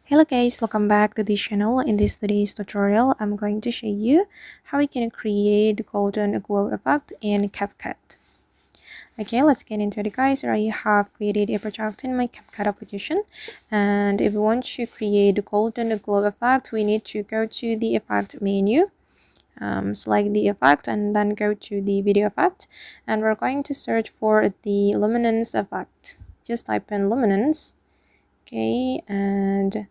Hello guys, welcome back to the channel. In this today's tutorial, I'm going to show you how we can create golden glow effect in CapCut. Okay, let's get into it guys. I have created a project in my CapCut application, and if we want to create golden glow effect, we need to go to the effect menu, select the effect, and then go to the video effect, and we're going to search for the luminance effect. Just type in luminance. Okay, and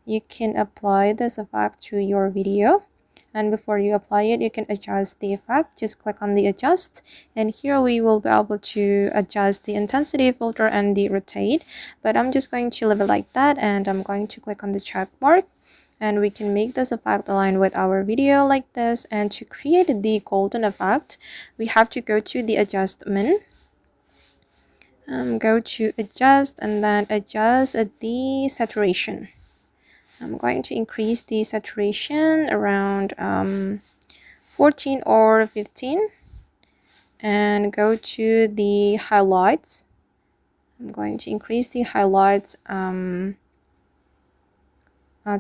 you can apply this effect to your video, and before you apply it you can adjust the effect. Just click on the adjust, and here we will be able to adjust the intensity, filter, and the rotate, but I'm just going to leave it like that, and I'm going to click on the check mark, and we can make this effect align with our video like this. And to create the golden effect, we have to go to the adjustment, go to adjust, and then adjust the saturation. I'm going to increase the saturation around 14 or 15, and go to the highlights. I'm going to increase the highlights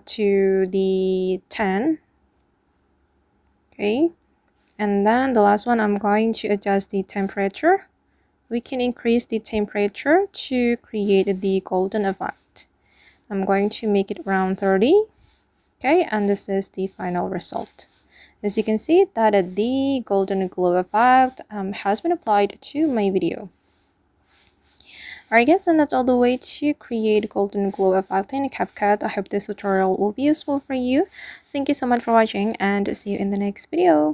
to the 10. Okay, and then the last one, I'm going to adjust the temperature. We can increase the temperature to create the golden effect. I'm going to make it around 30. Okay, and this is the final result. As you can see that the golden glow effect has been applied to my video. Alright guys, and that's all the way to create golden glow effect in CapCut. I hope this tutorial will be useful for you. Thank you so much for watching, and see you in the next video.